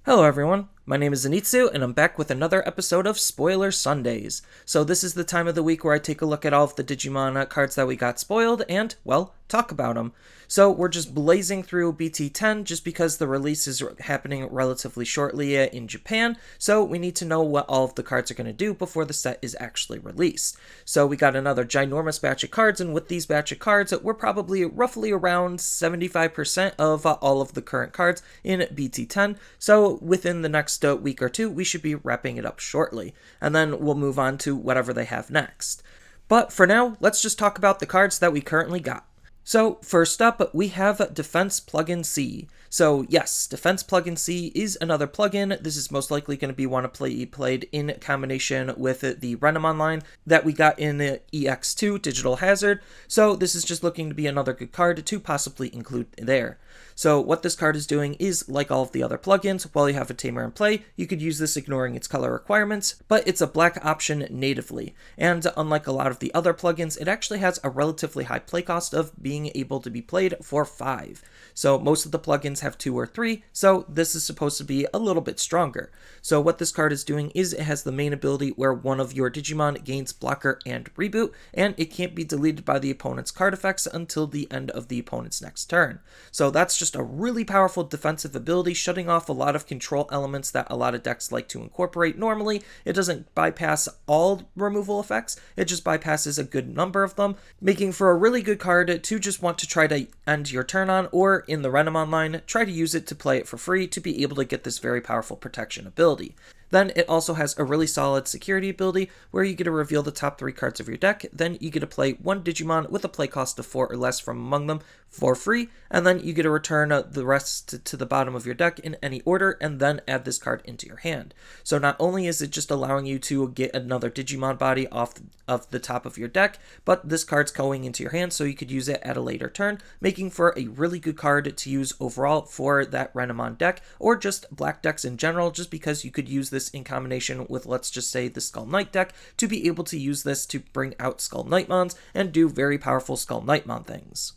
Hello everyone, my name is Zenitsu and I'm back with another episode of Spoiler Sundays. So this is the time of the week where I take a look at all of the Digimon cards that we got spoiled and, well, talk about them. So we're just blazing through BT10 just because the release is happening relatively shortly in Japan, so we need to know what all of the cards are going to do before the set is actually released. So we got another ginormous batch of cards, and with these batch of cards, we're probably roughly around 75% of all of the current cards in BT10, so within the next week or two, we should be wrapping it up shortly, and then we'll move on to whatever they have next. But for now, let's just talk about the cards that we currently got. So first up, we have Defense Plugin C. So yes, Defense Plugin C is another plugin. This is most likely going to be one to played in combination with the Renamon line that we got in EX2 Digital Hazard. So this is just looking to be another good card to possibly include there. So what this card is doing is, like all of the other plugins, while you have a tamer in play, you could use this ignoring its color requirements, but it's a black option natively. And unlike a lot of the other plugins, it actually has a relatively high play cost of being able to be played for 5. So most of the plugins have 2 or 3, so this is supposed to be a little bit stronger. So what this card is doing is it has the main ability where one of your Digimon gains blocker and reboot, and it can't be deleted by the opponent's card effects until the end of the opponent's next turn. So that's just a really powerful defensive ability, shutting off a lot of control elements that a lot of decks like to incorporate normally. It doesn't bypass all removal effects, it just bypasses a good number of them, making for a really good card to just want to try to end your turn on, or in the Renamon line, try to use it to play it for free to be able to get this very powerful protection ability. Then it also has a really solid security ability where you get to reveal the top 3 cards of your deck, then you get to play 1 Digimon with a play cost of 4 or less from among them for free, and then you get to return the rest to the bottom of your deck in any order, and then add this card into your hand. So not only is it just allowing you to get another Digimon body off of the top of your deck, but this card's going into your hand so you could use it at a later turn, making for a really good card to use overall for that Renamon deck, or just black decks in general, just because you could use this in combination with, let's just say, the Skull Knight deck to be able to use this to bring out Skull Knightmons and do very powerful Skull Knightmon things.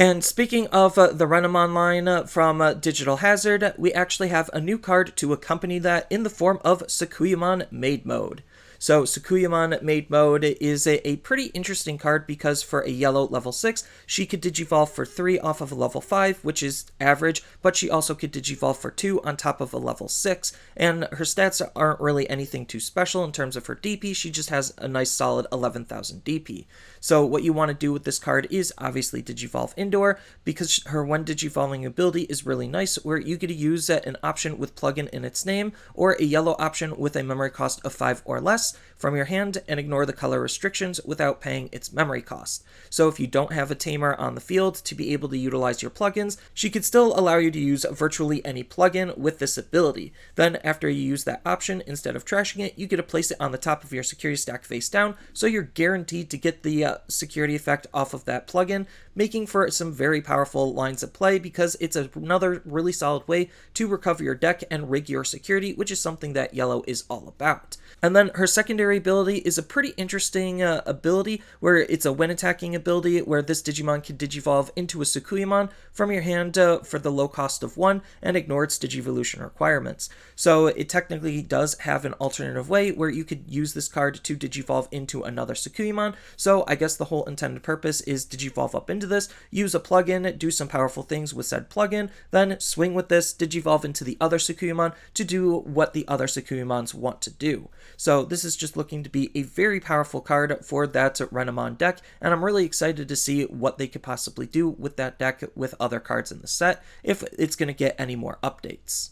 And speaking of the Renamon line from Digital Hazard, we actually have a new card to accompany that in the form of Sakuyamon Maid Mode. So Sakuyamon Maid Mode is a pretty interesting card because for a yellow level 6, she could Digivolve for 3 off of a level 5, which is average, but she also could Digivolve for 2 on top of a level 6, and her stats aren't really anything too special in terms of her DP, she just has a nice solid 11,000 DP. So what you want to do with this card is obviously Digivolve Indoor, because her when Digivolving ability is really nice, where you get to use an option with plugin in its name, or a yellow option with a memory cost of 5 or less from your hand, and ignore the color restrictions without paying its memory cost. So if you don't have a tamer on the field to be able to utilize your plugins, she could still allow you to use virtually any plugin with this ability. Then after you use that option, instead of trashing it, you get to place it on the top of your security stack face down, so you're guaranteed to get the security effect off of that plugin, making for some very powerful lines of play because it's another really solid way to recover your deck and rig your security, which is something that yellow is all about. And then her secondary ability is a pretty interesting ability where it's a when attacking ability where this Digimon can Digivolve into a Sakuyamon from your hand for the low cost of 1 and ignore its Digivolution requirements. So it technically does have an alternative way where you could use this card to Digivolve into another Sakuyamon, so I guess the whole intended purpose is Digivolve up into this, use a plugin, do some powerful things with said plugin, then swing with this, Digivolve into the other Sakuyamon to do what the other Sakuyamons want to do. So this is just looking to be a very powerful card for that Renamon deck, and I'm really excited to see what they could possibly do with that deck with other cards in the set, if it's going to get any more updates.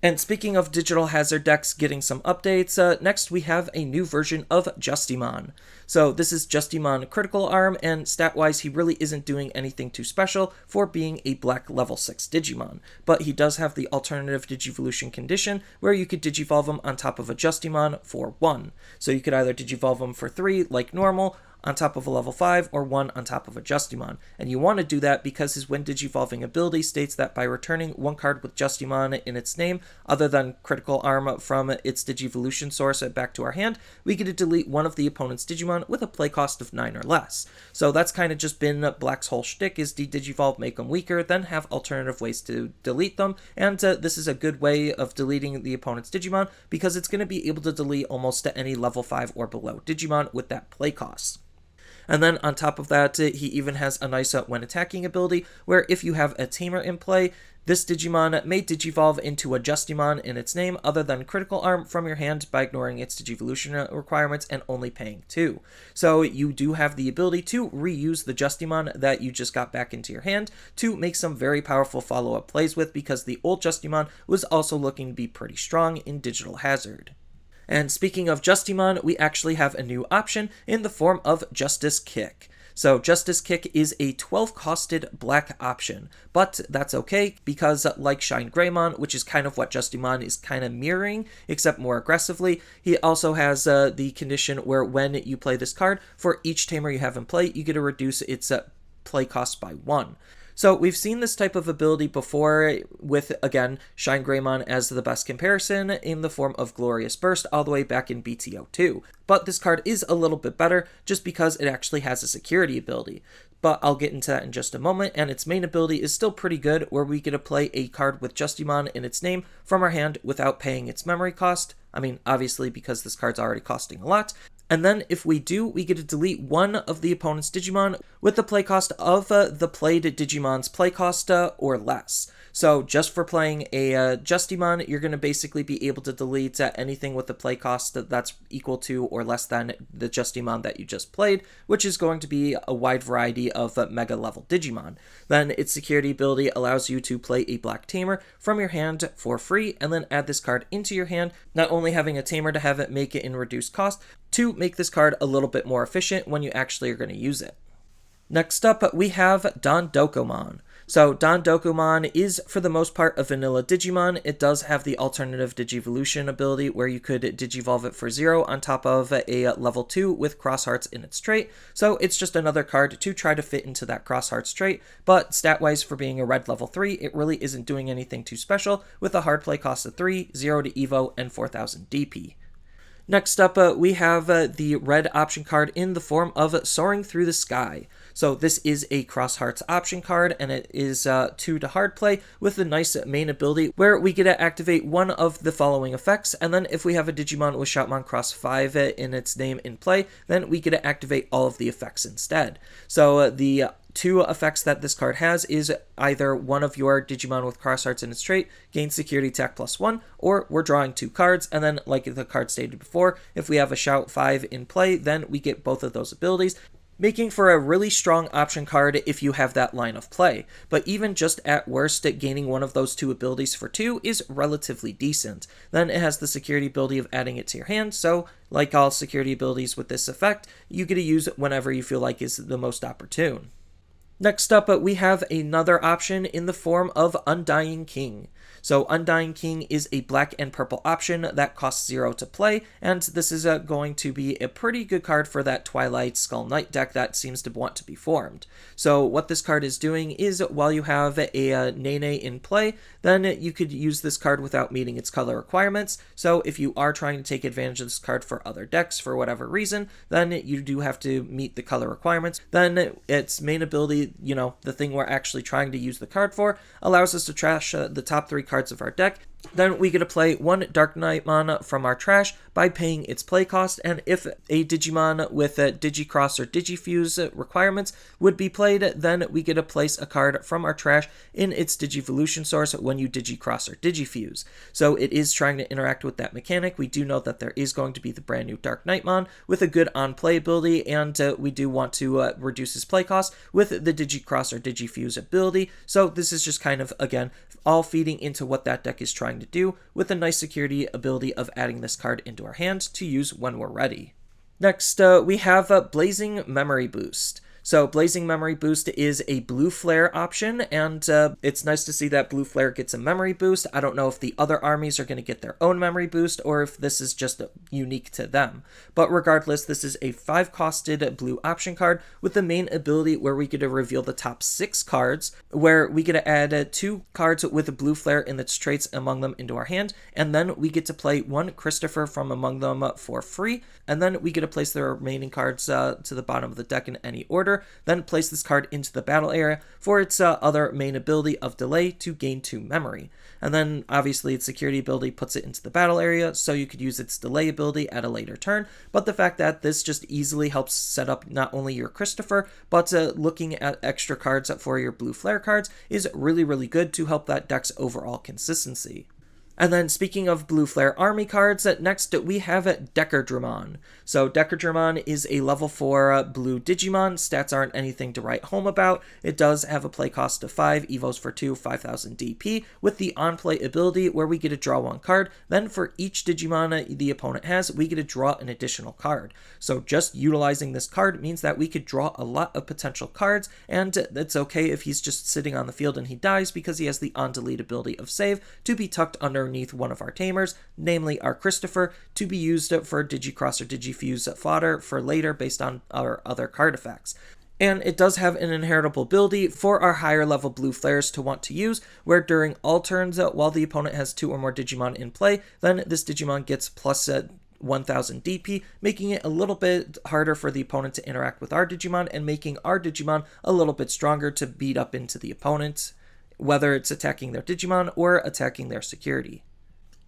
And speaking of Digital Hazard decks getting some updates, next we have a new version of Justimon. So this is Justiman Critical Arm, and stat-wise he really isn't doing anything too special for being a black level 6 Digimon. But he does have the alternative Digivolution condition, where you could Digivolve him on top of a Justimon for 1. So you could either Digivolve him for 3 like normal, on top of a level 5 or 1 on top of a Justimon. And you want to do that because his when digivolving ability states that by returning one card with Justimon in its name, other than Critical Arm from its digivolution source back to our hand, we get to delete one of the opponent's Digimon with a play cost of 9 or less. So that's kind of just been Black's whole shtick, is de-digivolve, make them weaker, then have alternative ways to delete them, and this is a good way of deleting the opponent's Digimon because it's going to be able to delete almost to any level 5 or below Digimon with that play cost. And then on top of that, he even has a nice when attacking ability, where if you have a tamer in play, this Digimon may digivolve into a Justimon in its name other than Critical Arm from your hand by ignoring its digivolution requirements and only paying 2. So you do have the ability to reuse the Justimon that you just got back into your hand to make some very powerful follow-up plays with, because the old Justimon was also looking to be pretty strong in Digital Hazard. And speaking of Justimon, we actually have a new option in the form of Justice Kick. So Justice Kick is a 12-costed black option, but that's okay because like Shine Greymon, which is kind of what Justimon is kind of mirroring, except more aggressively, he also has the condition where when you play this card, for each tamer you have in play, you get to reduce its play cost by 1. So we've seen this type of ability before with, again, Shine Greymon as the best comparison in the form of Glorious Burst all the way back in BT02. But this card is a little bit better just because it actually has a security ability. But I'll get into that in just a moment, and its main ability is still pretty good, where we get to play a card with Justimon in its name from our hand without paying its memory cost. I mean, obviously because this card's already costing a lot. And then if we do, we get to delete one of the opponent's Digimon with the play cost of the played Digimon's play cost or less. So just for playing a Justimon, you're going to basically be able to delete anything with the play cost that's equal to or less than the Justimon that you just played, which is going to be a wide variety of mega level Digimon. Then its security ability allows you to play a black tamer from your hand for free and then add this card into your hand, not only having a tamer to have it make it in reduced cost, to make this card a little bit more efficient when you actually are going to use it. Next up, we have Dokumon. So Dokumon is, for the most part, a vanilla Digimon. It does have the alternative digivolution ability where you could digivolve it for 0 on top of a level 2 with Cross Hearts in its trait. So it's just another card to try to fit into that Cross Hearts trait, but stat-wise for being a red level 3, it really isn't doing anything too special with a hard play cost of 3, 0 to Evo, and 4000 DP. Next up, we have the red option card in the form of Soaring Through the Sky. So this is a Cross Hearts option card, and it is 2 to hard play with a nice main ability where we get to activate one of the following effects, and then if we have a Digimon with Shoutmon Cross 5 in its name in play, then we get to activate all of the effects instead. So the 2 effects that this card has is either one of your Digimon with Cross Hearts in its trait gains security attack +1, or we're drawing 2 cards, and then like the card stated before, if we have a Shout 5 in play, then we get both of those abilities, making for a really strong option card if you have that line of play. But even just at worst, gaining one of those 2 abilities for 2 is relatively decent. Then it has the security ability of adding it to your hand, so like all security abilities with this effect, you get to use it whenever you feel like is the most opportune. Next up, we have another option in the form of Undying King. So Undying King is a black and purple option that costs 0 to play, and this is going to be a pretty good card for that Twilight Skull Knight deck that seems to want to be formed. So what this card is doing is, while you have a Nene in play, then you could use this card without meeting its color requirements. So if you are trying to take advantage of this card for other decks for whatever reason, then you do have to meet the color requirements. Then its main ability, you know, the thing we're actually trying to use the card for, allows us to trash the top 3 cards of our deck. Then we get to play one Darknightmon from our trash by paying its play cost, and if a Digimon with Digicross or Digifuse requirements would be played, then we get to place a card from our trash in its Digivolution source when you Digicross or Digifuse. So it is trying to interact with that mechanic. We do know that there is going to be the brand new Darknightmon with a good on-play ability, and we do want to reduce his play cost with the Digicross or Digifuse ability. So this is just kind of, again, all feeding into what that deck is trying to do, with a nice security ability of adding this card into our hand to use when we're ready. Next, we have Blazing Memory Boost. So Blazing Memory Boost is a blue flare option, and it's nice to see that blue flare gets a memory boost. I don't know if the other armies are going to get their own memory boost or if this is just unique to them. But regardless, this is a 5-costed blue option card with the main ability where we get to reveal the top 6 cards, where we get to add 2 cards with a blue flare in its traits among them into our hand, and then we get to play 1 Christopher from among them for free, and then we get to place the remaining cards to the bottom of the deck in any order, then place this card into the battle area for its other main ability of delay to gain 2 memory. And then obviously its security ability puts it into the battle area, so you could use its delay ability at a later turn, but the fact that this just easily helps set up not only your Christopher, but looking at extra cards for your blue flare cards is really, really good to help that deck's overall consistency. And then speaking of blue flare army cards, next we have Deckerdmond. So Deckerdmond is a level 4 blue Digimon. Stats aren't anything to write home about. It does have a play cost of 5, evos for 2, 5000 DP, with the on-play ability where we get to draw 1 card. Then for each Digimon the opponent has, we get to draw an additional card. So just utilizing this card means that we could draw a lot of potential cards, and it's okay if he's just sitting on the field and he dies because he has the on-delete ability of save to be tucked underneath one of our tamers, namely our Christopher, to be used for Digicross or Digifuse fodder for later based on our other card effects. And it does have an inheritable ability for our higher level blue flares to want to use, where during all turns, while the opponent has 2 or more Digimon in play, then this Digimon gets plus 1000 DP, making it a little bit harder for the opponent to interact with our Digimon and making our Digimon a little bit stronger to beat up into the opponent, whether it's attacking their Digimon or attacking their security.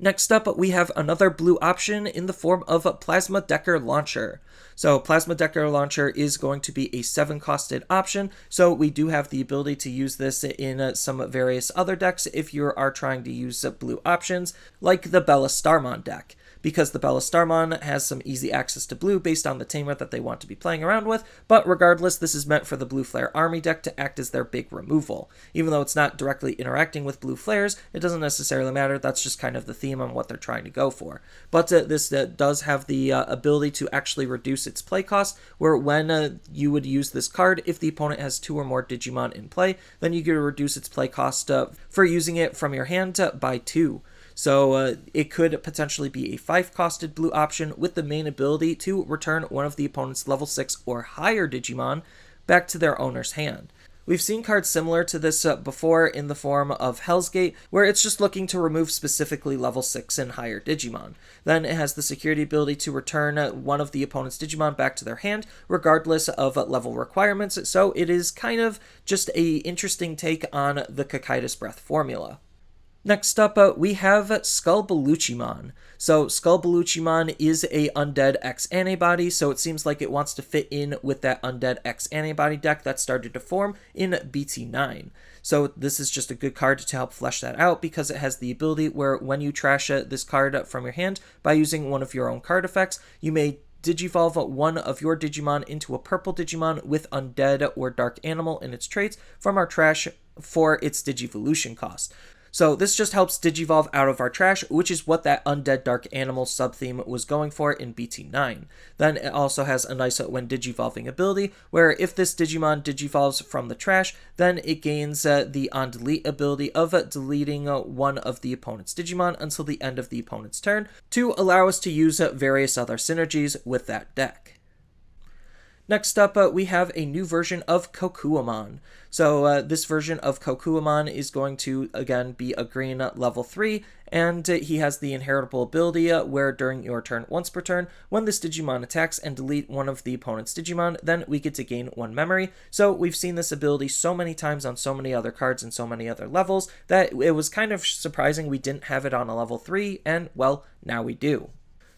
Next up, we have another blue option in the form of PlasmaDecker Launcher. So PlasmaDecker Launcher is going to be a 7-costed option, so we do have the ability to use this in some various other decks if you are trying to use blue options, like the Starmon deck, because the Starmon has some easy access to blue based on the tamer that they want to be playing around with, but regardless, this is meant for the blue flare army deck to act as their big removal. Even though it's not directly interacting with blue flares, it doesn't necessarily matter, that's just kind of the theme on what they're trying to go for. But this does have the ability to actually reduce its play cost, where when you would use this card, if the opponent has 2 or more Digimon in play, then you get to reduce its play cost for using it from your hand by 2. So it could potentially be a 5-costed blue option with the main ability to return one of the opponent's level 6 or higher Digimon back to their owner's hand. We've seen cards similar to this before in the form of Hell's Gate, where it's just looking to remove specifically level 6 and higher Digimon. Then it has the security ability to return one of the opponent's Digimon back to their hand, regardless of level requirements, so it is kind of just a interesting take on the Cocytus Breath formula. Next up, we have Skull Baluchimon. So Skull Baluchimon is a Undead X antibody, so it seems like it wants to fit in with that Undead X antibody deck that started to form in BT10. So this is just a good card to help flesh that out because it has the ability where when you trash this card from your hand by using one of your own card effects, you may Digivolve one of your Digimon into a purple Digimon with Undead or Dark Animal in its traits from our trash for its Digivolution cost. So this just helps Digivolve out of our trash, which is what that Undead Dark Animal sub-theme was going for in BT10. Then it also has a nice when Digivolving ability, where if this Digimon Digivolves from the trash, then it gains the on-delete ability of deleting one of the opponent's Digimon until the end of the opponent's turn, to allow us to use various other synergies with that deck. Next up, we have a new version of Kokumon. So this version of Kokumon is going to, again, be a green level 3, and he has the inheritable ability where during your turn once per turn, when this Digimon attacks and delete one of the opponent's Digimon, then we get to gain 1 memory. So we've seen this ability so many times on so many other cards and so many other levels that it was kind of surprising we didn't have it on a level 3, and well, now we do.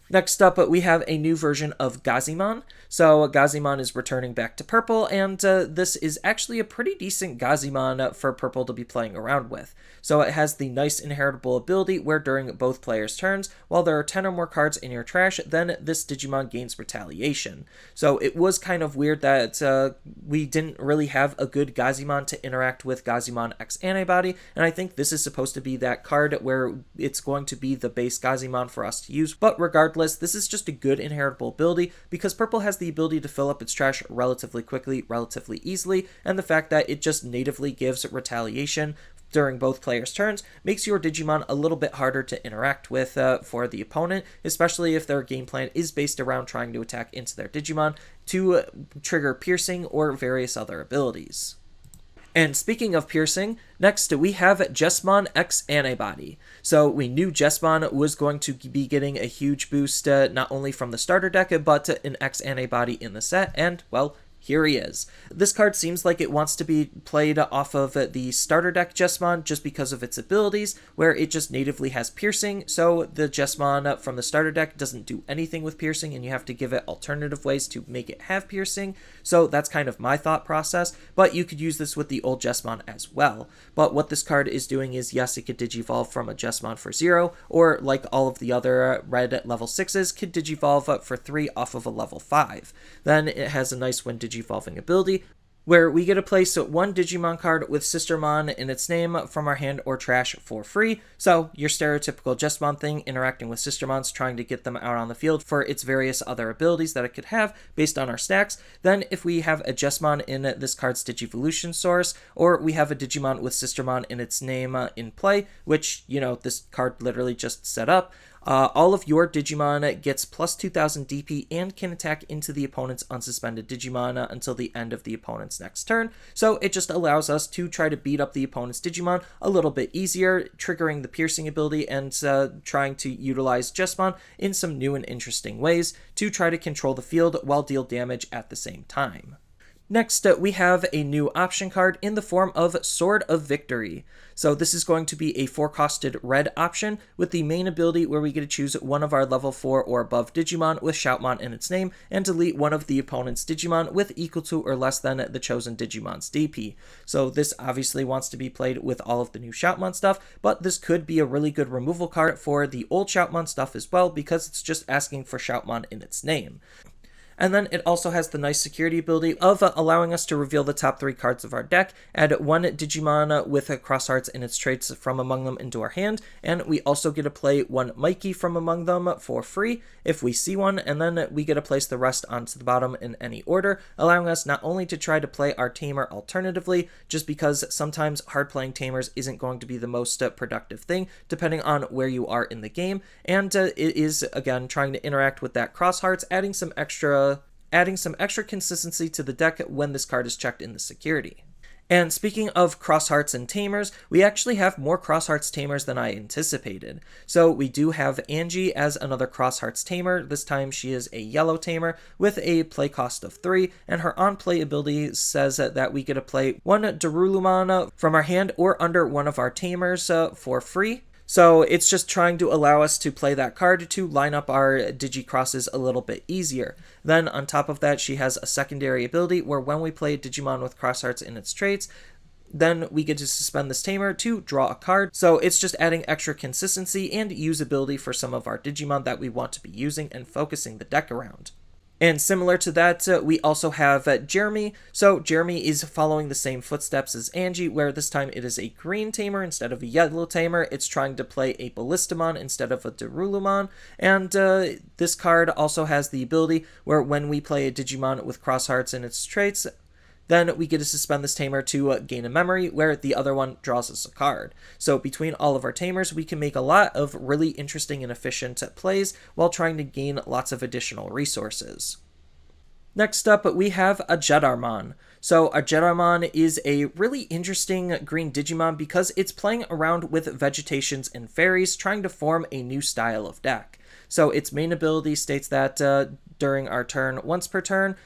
Next up, we have a new version of Gazimon. So Gazimon is returning back to purple, and this is actually a pretty decent Gazimon for purple to be playing around with. So it has the nice inheritable ability where during both players' turns, while there are 10 or more cards in your trash, then this Digimon gains retaliation. So it was kind of weird that we didn't really have a good Gazimon to interact with Gazimon X Antibody, and I think this is supposed to be that card where it's going to be the base Gazimon for us to use, but regardless, regardless, this is just a good inheritable ability because purple has the ability to fill up its trash relatively quickly, relatively easily, and the fact that it just natively gives retaliation during both players' turns makes your Digimon a little bit harder to interact with for the opponent, especially if their game plan is based around trying to attack into their Digimon to trigger piercing or various other abilities. And speaking of piercing, next we have Justman X Antibody. So we knew Justmon was going to be getting a huge boost not only from the starter deck, but an X Antibody in the set, and, well, here he is. This card seems like it wants to be played off of the starter deck Justmon just because of its abilities, where it just natively has piercing, so the Justmon from the starter deck doesn't do anything with piercing, and you have to give it alternative ways to make it have piercing, so that's kind of my thought process, but you could use this with the old Justmon as well. But what this card is doing is, yes, it could digivolve from a Justmon for 0, or like all of the other red level 6s, could digivolve for 3 off of a level 5. Then it has a nice when digivolving ability, where we get to place one Digimon card with Sistermon in its name from our hand or trash for free. So your stereotypical Justmon thing, interacting with Sistermons, trying to get them out on the field for its various other abilities that it could have based on our stacks. Then if we have a Justmon in this card's digivolution source, or we have a Digimon with Sistermon in its name in play, which, you know, this card literally just set up, all of your Digimon gets plus 2000 DP and can attack into the opponent's unsuspended Digimon until the end of the opponent's next turn. So it just allows us to try to beat up the opponent's Digimon a little bit easier, triggering the piercing ability and trying to utilize Justmon in some new and interesting ways to try to control the field while deal damage at the same time. Next, we have a new option card in the form of Sword of Victory. So this is going to be a 4-costed red option with the main ability where we get to choose one of our level 4 or above Digimon with Shoutmon in its name and delete one of the opponent's Digimon with equal to or less than the chosen Digimon's DP. So this obviously wants to be played with all of the new Shoutmon stuff, but this could be a really good removal card for the old Shoutmon stuff as well because it's just asking for Shoutmon in its name. And then it also has the nice security ability of allowing us to reveal the top 3 cards of our deck, add one Digimon with cross hearts in its traits from among them into our hand, and we also get to play one Mikey from among them for free if we see one, and then we get to place the rest onto the bottom in any order, allowing us not only to try to play our tamer alternatively, just because sometimes hard playing tamers isn't going to be the most productive thing, depending on where you are in the game, and it is, again, trying to interact with that cross hearts, adding some extra consistency to the deck when this card is checked in the security. And speaking of cross hearts and tamers, we actually have more cross hearts tamers than I anticipated. So we do have Angie as another cross hearts tamer. This time she is a yellow tamer with a play cost of 3, and her on-play ability says that we get to play one Darulumon from our hand or under one of our tamers for free. So it's just trying to allow us to play that card to line up our Digicrosses a little bit easier. Then on top of that, she has a secondary ability where when we play a Digimon with cross hearts in its traits, then we get to suspend this tamer to draw a card. So it's just adding extra consistency and usability for some of our Digimon that we want to be using and focusing the deck around. And similar to that, we also have Jeremy. So Jeremy is following the same footsteps as Angie, where this time it is a green tamer instead of a yellow tamer. It's trying to play a Ballistamon instead of a Darulumon. And this card also has the ability where when we play a Digimon with cross hearts in its traits, then we get to suspend this tamer to gain a memory, where the other one draws us a card. So between all of our tamers, we can make a lot of really interesting and efficient plays while trying to gain lots of additional resources. Next up, we have a Jeddarmon. So a Jeddarmon is a really interesting green Digimon because it's playing around with vegetations and fairies, trying to form a new style of deck. So its main ability states that during our turn, once per turn,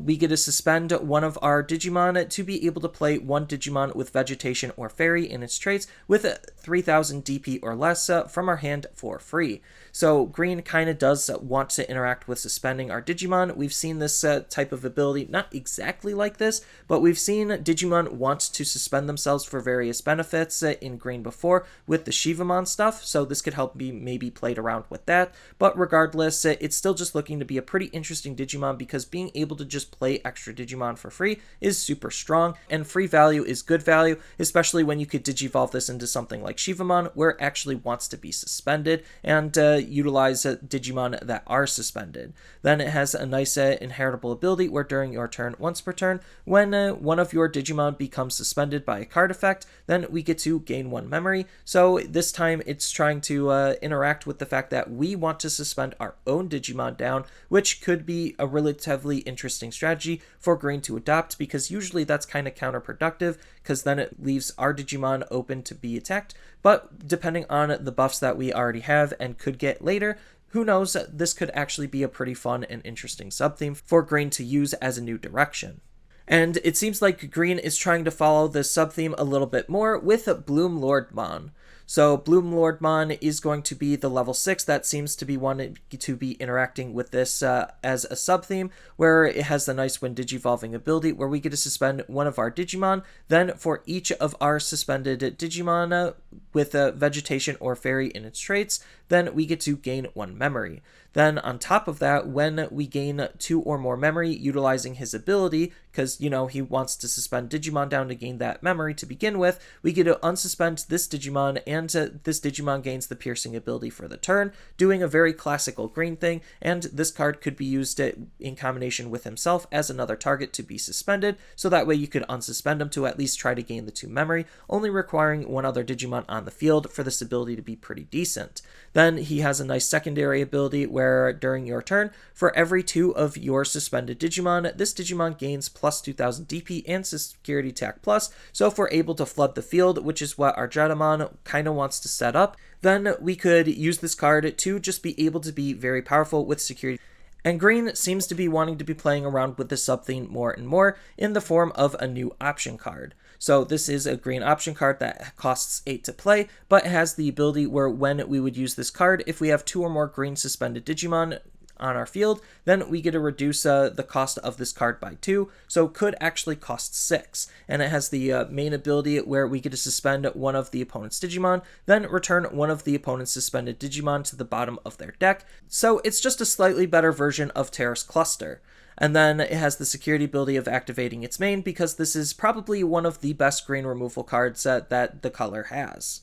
we get to suspend one of our Digimon to be able to play one Digimon with vegetation or fairy in its traits with 3000 DP or less from our hand for free. So green kind of does want to interact with suspending our Digimon. We've seen this type of ability, not exactly like this, but we've seen Digimon want to suspend themselves for various benefits in green before with the Shivamon stuff, so this could help be maybe played around with that. But regardless, it's still just looking to be a pretty interesting Digimon because being able able to just play extra Digimon for free is super strong, and free value is good value, especially when you could digivolve this into something like Shivamon, where it actually wants to be suspended, and utilize Digimon that are suspended. Then it has a nice inheritable ability where during your turn, once per turn, when one of your Digimon becomes suspended by a card effect, then we get to gain 1 memory. So this time it's trying to interact with the fact that we want to suspend our own Digimon down, which could be a relatively interesting strategy for green to adopt, because usually that's kind of counterproductive, because then it leaves our Digimon open to be attacked. But depending on the buffs that we already have and could get later, who knows, this could actually be a pretty fun and interesting sub-theme for green to use as a new direction. And it seems like green is trying to follow this sub-theme a little bit more with Bloom Lord Mon. So Bloom Lord Mon is going to be the level 6 that seems to be wanting to be interacting with this as a sub-theme, where it has the nice when digivolving ability where we get to suspend one of our Digimon. Then for each of our suspended Digimon with vegetation or fairy in its traits, then we get to gain 1 memory. Then on top of that, when we gain 2 or more memory utilizing his ability, because, you know, he wants to suspend Digimon down to gain that memory to begin with, we get to unsuspend this Digimon, and this Digimon gains the piercing ability for the turn, doing a very classical green thing, and this card could be used in combination with himself as another target to be suspended, so that way you could unsuspend him to at least try to gain the 2 memory, only requiring 1 other Digimon on the field for this ability to be pretty decent. Then he has a nice secondary ability where during your turn, for every 2 of your suspended Digimon, this Digimon gains plus 2000 DP and security attack plus. So if we're able to flood the field, which is what our Jedman kind of wants to set up, then we could use this card to just be able to be very powerful with security. And green seems to be wanting to be playing around with the sub-theme more and more in the form of a new option card. So this is a green option card that costs 8 to play, but has the ability where when we would use this card, if we have 2 or more green suspended Digimon on our field, then we get to reduce the cost of this card by 2, so could actually cost 6. And it has the main ability where we get to suspend one of the opponent's Digimon, then return one of the opponent's suspended Digimon to the bottom of their deck. So it's just a slightly better version of Terrace Cluster. And then it has the security ability of activating its main, because this is probably one of the best green removal cards that the color has.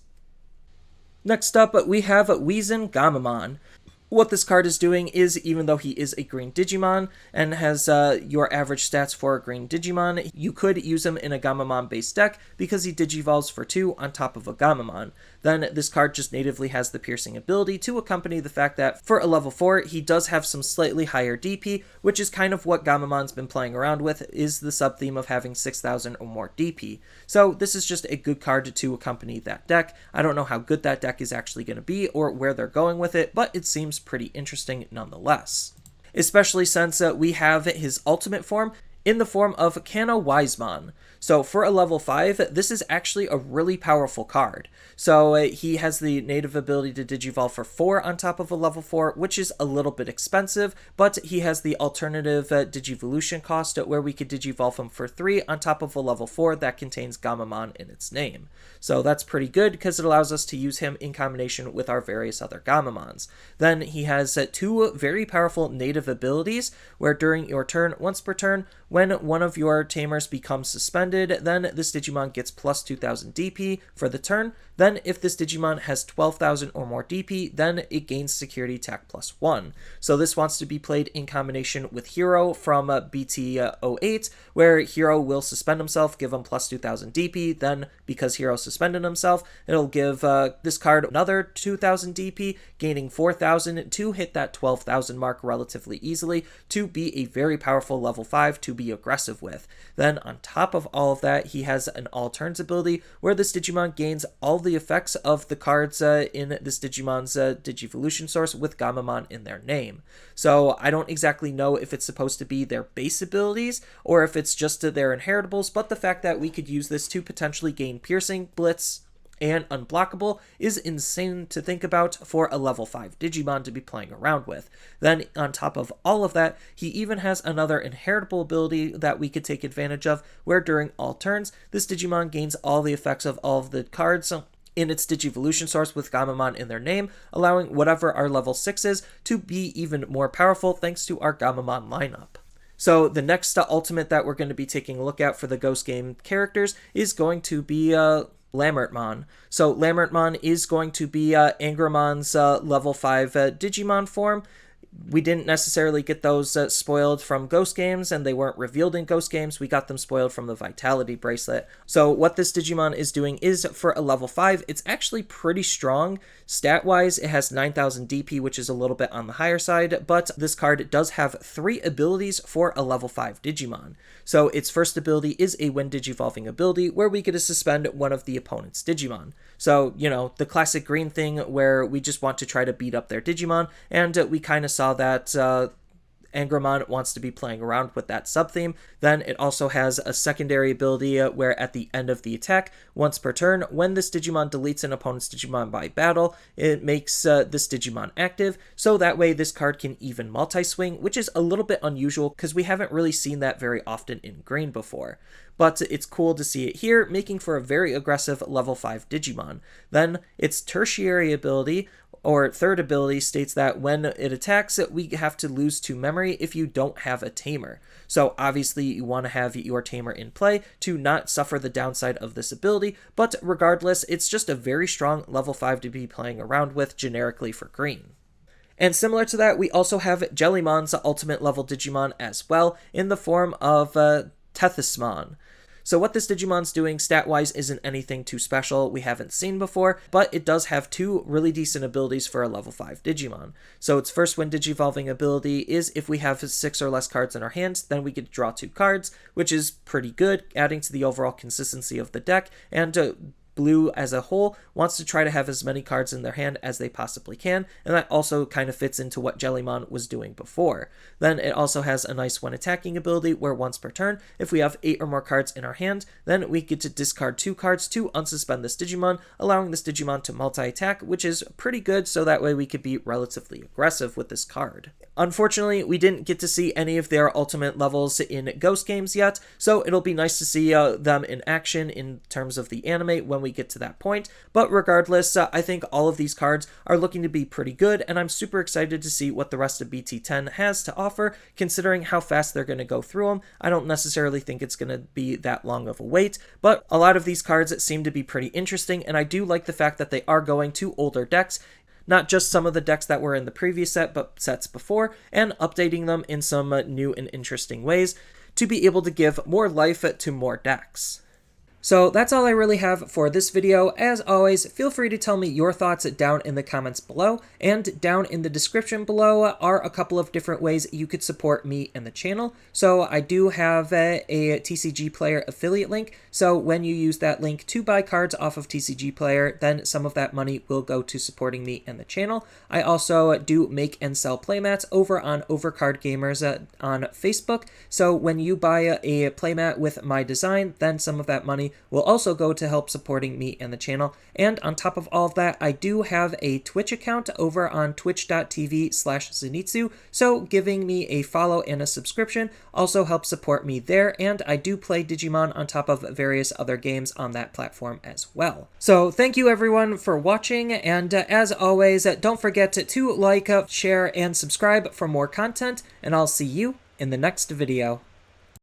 Next up, we have Wiezen Gamamon. What this card is doing is, even though he is a green Digimon and has your average stats for a green Digimon, you could use him in a Gamamon based deck because he digivolves for 2 on top of a Gamamon. Then this card just natively has the piercing ability to accompany the fact that for a level 4 he does have some slightly higher DP, which is kind of what Gamamon's been playing around with, is the sub-theme of having 6000 or more DP. So this is just a good card to accompany that deck. I don't know how good that deck is actually going to be or where they're going with it, but it seems pretty interesting nonetheless. Especially since we have his ultimate form in the form of Cano Wiseman. So for a level 5, this is actually a really powerful card. So he has the native ability to digivolve for 4 on top of a level 4, which is a little bit expensive, but he has the alternative digivolution cost where we could digivolve him for 3 on top of a level 4 that contains Gamamon in its name. So that's pretty good because it allows us to use him in combination with our various other Gamamons. Then he has 2 very powerful native abilities where during your turn, once per turn, when one of your tamers becomes suspended, then this Digimon gets plus 2000 DP for the turn. Then if this Digimon has 12,000 or more DP, then it gains security attack plus 1. So this wants to be played in combination with Hero from BT08, where Hero will suspend himself, give him plus 2000 DP. Then because Hero suspended himself, it'll give this card another 2000 DP, gaining 4000 to hit that 12,000 mark relatively easily to be a very powerful level 5 to be aggressive with. Then on top of all of that, he has an all turns ability where this Digimon gains all the effects of the cards in this Digimon's digivolution source with Gamamon in their name. So I don't exactly know if it's supposed to be their base abilities or if it's just their inheritables, but the fact that we could use this to potentially gain piercing, blitz, and unblockable is insane to think about for a level 5 Digimon to be playing around with. Then on top of all of that, he even has another inheritable ability that we could take advantage of, where during all turns, this Digimon gains all the effects of all of the cards in its digivolution source with Gamamon in their name, allowing whatever our level 6 is to be even more powerful thanks to our Gamamon lineup. So the next ultimate that we're going to be taking a look at for the Ghost game characters is going to be Lambert Mon. So Lambert Mon is going to be Angramon's level 5 Digimon form. We didn't necessarily get those spoiled from Ghost games, and they weren't revealed in Ghost games. We got them spoiled from the Vitality bracelet. So what this Digimon is doing is, for a level 5, it's actually pretty strong. Stat-wise, it has 9,000 DP, which is a little bit on the higher side, but this card does have 3 abilities for a level 5 Digimon. So its first ability is a when Digivolving ability, where we get to suspend one of the opponent's Digimon. So, you know, the classic green thing where we just want to try to beat up their Digimon, and we kind of saw that Angramon wants to be playing around with that sub-theme. Then it also has a secondary ability where at the end of the attack, once per turn, when this Digimon deletes an opponent's Digimon by battle, it makes this Digimon active, so that way this card can even multi-swing, which is a little bit unusual because we haven't really seen that very often in green before. But it's cool to see it here, making for a very aggressive level 5 Digimon. Then its tertiary ability, or third ability, states that when it attacks, we have to lose 2 memory if you don't have a tamer. So obviously you want to have your tamer in play to not suffer the downside of this ability, but regardless, it's just a very strong level 5 to be playing around with generically for green. And similar to that, we also have Jellymon's ultimate level Digimon as well, in the form of Tethysmon. So what this Digimon's doing stat-wise isn't anything too special we haven't seen before, but it does have 2 really decent abilities for a level 5 Digimon. So its first when Digivolving ability is if we have 6 or less cards in our hands, then we get to draw 2 cards, which is pretty good, adding to the overall consistency of the deck, and Blue as a whole wants to try to have as many cards in their hand as they possibly can, and that also kind of fits into what Jellymon was doing before. Then it also has a nice when attacking ability where once per turn, if we have 8 or more cards in our hand, then we get to discard 2 cards to unsuspend this Digimon, allowing this Digimon to multi-attack, which is pretty good, so that way we could be relatively aggressive with this card. Unfortunately, we didn't get to see any of their ultimate levels in Ghost games yet, so it'll be nice to see them in action in terms of the anime when we get to that point. But regardless, I think all of these cards are looking to be pretty good, and I'm super excited to see what the rest of BT10 has to offer, considering how fast they're going to go through them. I don't necessarily think it's going to be that long of a wait, but a lot of these cards seem to be pretty interesting, and I do like the fact that they are going to older decks, not just some of the decks that were in the previous set, but sets before, and updating them in some new and interesting ways to be able to give more life to more decks. So that's all I really have for this video. As always, feel free to tell me your thoughts down in the comments below, and down in the description below are a couple of different ways you could support me and the channel. So I do have a TCG Player affiliate link, so when you use that link to buy cards off of TCG Player, then some of that money will go to supporting me and the channel. I also do make and sell playmats over on Overcard Gamers on Facebook, so when you buy a playmat with my design, then some of that money will also go to help supporting me and the channel. And on top of all of that, I do have a Twitch account over on twitch.tv/Zenitsu, so giving me a follow and a subscription also helps support me there, and I do play Digimon on top of various other games on that platform as well. So thank you everyone for watching, and as always, don't forget to like, share, and subscribe for more content, and I'll see you in the next video.